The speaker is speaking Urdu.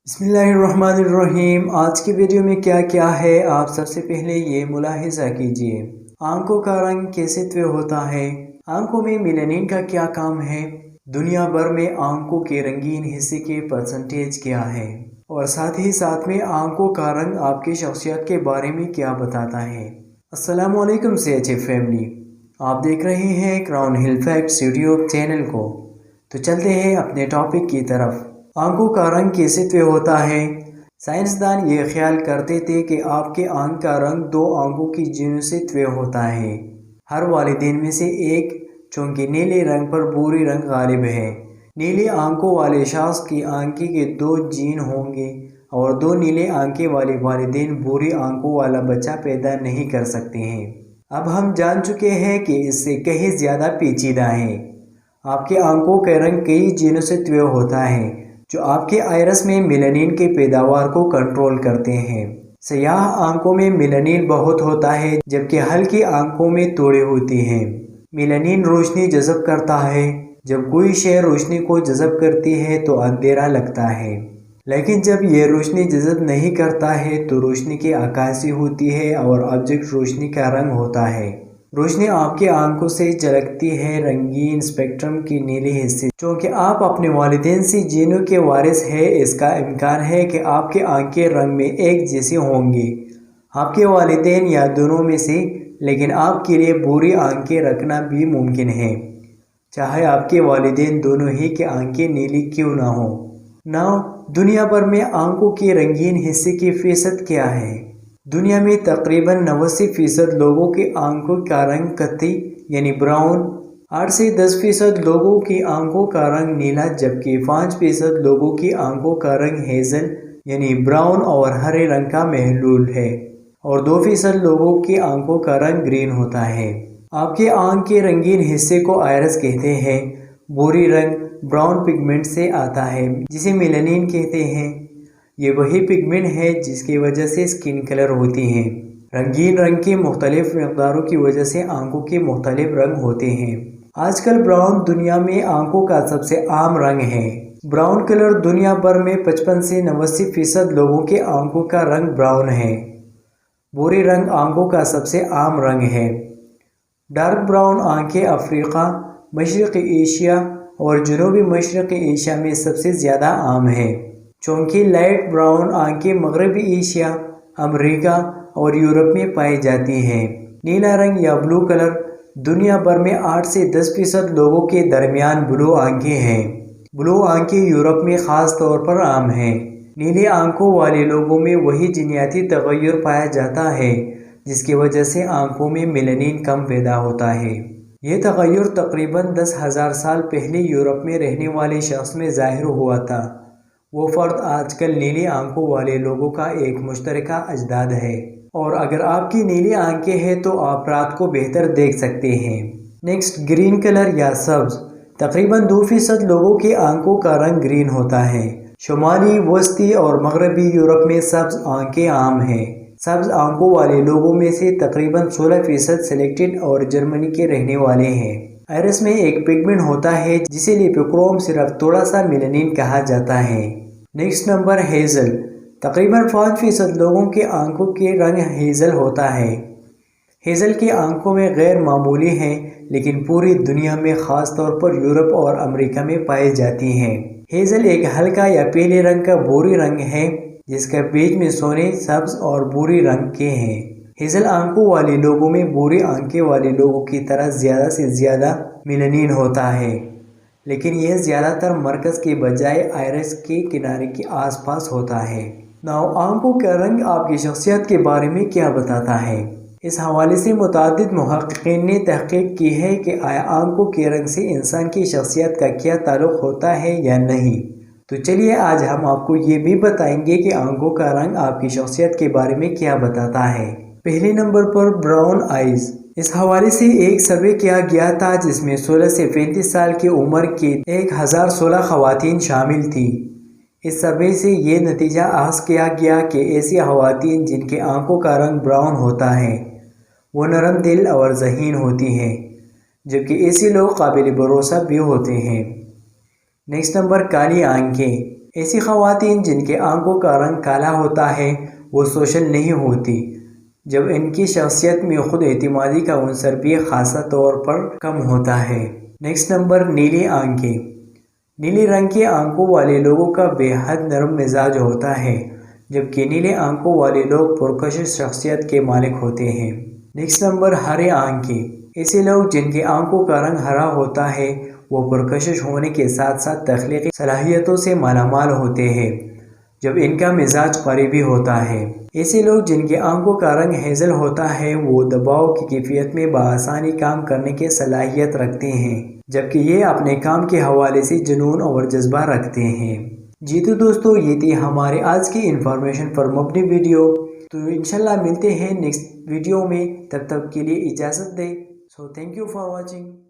بسم اللہ الرحمن الرحیم۔ آج کی ویڈیو میں کیا ہے آپ سب سے پہلے یہ ملاحظہ کیجئے۔ آنکھوں کا رنگ کیسے طے ہوتا ہے؟ آنکھوں میں میلانین کا کیا کام ہے؟ دنیا بھر میں آنکھوں کے رنگین حصے کے پرسنٹیج کیا ہے؟ اور ساتھ ہی ساتھ میں آنکھوں کا رنگ آپ کی شخصیت کے بارے میں کیا بتاتا ہے؟ السلام علیکم CHF فیملی، آپ دیکھ رہے ہیں کراؤن ہل فیکٹس یوٹیوب چینل کو۔ تو چلتے ہیں اپنے ٹاپک کی طرف۔ آنکھوں کا رنگ کیسے طے ہوتا ہے؟ سائنسدان یہ خیال کرتے تھے کہ آپ کے آنکھ کا رنگ دو آنکھوں کی جینوں سے طے ہوتا ہے، ہر والدین میں سے ایک، چونکہ نیلے رنگ پر بھوری رنگ غالب ہے۔ نیلی آنکھوں والے شخص کی آنکھیں کے دو جین ہوں گے اور دو نیلے آنکھیں والے والدین بھوری آنکھوں والا بچہ پیدا نہیں کر سکتے ہیں۔ اب ہم جان چکے ہیں کہ اس سے کہیں زیادہ پیچیدہ ہے۔ آپ کے آنکھوں کا رنگ کئی جینوں سے طے ہوتا ہے جو آپ کے آئرس میں میلانین کے پیداوار کو کنٹرول کرتے ہیں۔ سیاہ آنکھوں میں میلانین بہت ہوتا ہے جبکہ ہلکی آنکھوں میں تھوڑے ہوتے ہیں۔ میلانین روشنی جذب کرتا ہے۔ جب کوئی شے روشنی کو جذب کرتی ہے تو اندھیرا لگتا ہے، لیکن جب یہ روشنی جذب نہیں کرتا ہے تو روشنی کی عکاسی ہوتی ہے اور آبجیکٹ روشنی کا رنگ ہوتا ہے۔ روشنی آپ کی آنکھوں سے جھلکتی ہے رنگین اسپیکٹرم کے نیلے حصے۔ چونکہ آپ اپنے والدین سے جینوں کے وارث ہیں، اس کا امکان ہے کہ آپ کی آنکھیں رنگ میں ایک جیسی ہوں گی، آپ کے والدین یا دونوں میں سے، لیکن آپ کے لیے بھوری آنکھیں رکھنا بھی ممکن ہے، چاہے آپ کے والدین دونوں ہی کی آنکھیں نیلی کیوں نہ ہوں۔ دنیا بھر میں آنکھوں کے رنگین حصے کی فیصد کیا ہے؟ دنیا میں تقریباً 89% لوگوں کی آنکھوں کا رنگ قطعی یعنی براؤن، 8 سے 10% لوگوں کی آنکھوں کا رنگ نیلا، جبکہ 5% لوگوں کی آنکھوں کا رنگ ہیزل یعنی براؤن اور ہرے رنگ کا محلول ہے، اور 2% لوگوں کی آنکھوں کا رنگ گرین ہوتا ہے۔ آپ کے آنکھ کے رنگین حصے کو آئرس کہتے ہیں۔ بھوری رنگ براؤن پگمنٹ سے آتا ہے جسے میلانین کہتے ہیں۔ یہ وہی پگمنٹ ہے جس کی وجہ سے سکن کلر ہوتی ہے۔ رنگین رنگ کی مختلف مقداروں کی وجہ سے آنکھوں کے مختلف رنگ ہوتے ہیں۔ آج کل براؤن دنیا میں آنکھوں کا سب سے عام رنگ ہے۔ براؤن کلر دنیا بھر میں 55 سے 89% لوگوں کے آنکھوں کا رنگ براؤن ہے۔ بھوری رنگ آنکھوں کا سب سے عام رنگ ہے۔ ڈارک براؤن آنکھیں افریقہ، مشرقی ایشیا اور جنوبی مشرقی ایشیا میں سب سے زیادہ عام ہیں، چونکہ لائٹ براؤن آنکھیں مغربی ایشیا، امریکہ اور یورپ میں پائی جاتی ہیں۔ نیلا رنگ یا بلو کلر دنیا بھر میں 8 سے 10% لوگوں کے درمیان بلو آنکھیں ہیں۔ بلو آنکھیں یورپ میں خاص طور پر عام ہیں۔ نیلی آنکھوں والے لوگوں میں وہی جینیاتی تغیر پایا جاتا ہے جس کی وجہ سے آنکھوں میں میلانین کم پیدا ہوتا ہے۔ یہ تغیر تقریباً 10,000 سال پہلے یورپ میں رہنے والے شخص میں ظاہر ہوا تھا۔ وہ فرد آج کل نیلی آنکھوں والے لوگوں کا ایک مشترکہ اجداد ہے، اور اگر آپ کی نیلی آنکھیں ہیں تو آپ رات کو بہتر دیکھ سکتے ہیں۔ گرین کلر یا سبز تقریباً 2% لوگوں کی آنکھوں کا رنگ گرین ہوتا ہے۔ شمالی، وسطی اور مغربی یورپ میں سبز آنکھیں عام ہیں۔ سبز آنکھوں والے لوگوں میں سے تقریباً 16% سلیکٹڈ اور جرمنی کے رہنے والے ہیں۔ آئرس میں ایک پگمنٹ ہوتا ہے جسے لیپوکروم صرف تھوڑا سا میلانین کہا جاتا ہے۔ ہیزل تقریباً 5% لوگوں کے آنکھوں کے رنگ ہیزل ہوتا ہے۔ ہیزل کی آنکھوں میں غیر معمولی ہیں لیکن پوری دنیا میں خاص طور پر یورپ اور امریکہ میں پائی جاتی ہیں۔ ہیزل ایک ہلکا یا پیلے رنگ کا بھوری رنگ ہے جس کا بیچ میں سونے، سبز اور بھوری رنگ کے ہیں۔ ہیزل آنکھوں والے لوگوں میں بھوری آنکھیں والے لوگوں کی طرح زیادہ سے زیادہ میلانین ہوتا ہے، لیکن یہ زیادہ تر مرکز کے بجائے آئرس کے کنارے کے آس پاس ہوتا ہے۔ آنکھوں کا رنگ آپ کی شخصیت کے بارے میں کیا بتاتا ہے؟ اس حوالے سے متعدد محققین نے تحقیق کی ہے کہ آیا آنکھوں کے رنگ سے انسان کی شخصیت کا کیا تعلق ہوتا ہے یا نہیں۔ تو چلیے آج ہم آپ کو یہ بھی بتائیں گے کہ آنکھوں کا رنگ آپ کی شخصیت کے بارے میں کیا بتاتا ہے۔ پہلے نمبر پر براؤن آئیز۔ اس حوالے سے ایک سروے کیا گیا تھا جس میں 16 سے 35 سال کی عمر کی 1016 خواتین شامل تھیں۔ اس سروے سے یہ نتیجہ اخذ کیا گیا کہ ایسی خواتین جن کی آنکھوں کا رنگ براؤن ہوتا ہے وہ نرم دل اور ذہین ہوتی ہیں، جبکہ ایسے لوگ قابل بھروسہ بھی ہوتے ہیں۔ نمبر کالی آنکھیں۔ ایسی خواتین جن کے آنکھوں کا رنگ کالا ہوتا ہے وہ سوشل نہیں ہوتی، جب ان کی شخصیت میں خود اعتمادی کا عنصر بھی خاصا طور پر کم ہوتا ہے۔ نیکسٹ نمبر، نیلی آنکھیں۔ نیلی رنگ کی آنکھوں والے لوگوں کا بے حد نرم مزاج ہوتا ہے، جبکہ نیلے آنکھوں والے لوگ پرکشش شخصیت کے مالک ہوتے ہیں۔ نیکسٹ نمبر، ہرے آنکھیں۔ ایسے لوگ جن کی آنکھوں کا رنگ ہرا ہوتا ہے وہ پرکشش ہونے کے ساتھ ساتھ تخلیقی صلاحیتوں سے مالا مال ہوتے ہیں، جب ان کا مزاج قریبی ہوتا ہے۔ ایسے لوگ جن کی آنکھوں کا رنگ ہیزل ہوتا ہے وہ دباؤ کی کیفیت میں بآسانی کام کرنے کی صلاحیت رکھتے ہیں، جبکہ یہ اپنے کام کے حوالے سے جنون اور جذبہ رکھتے ہیں۔ جی تو دوستو، یہ تھی ہمارے آج کی انفارمیشن پر مبنی ویڈیو۔ تو انشاءاللہ ملتے ہیں نیکسٹ ویڈیو میں، تب تک کے لیے اجازت دیں۔ So thank you for watching.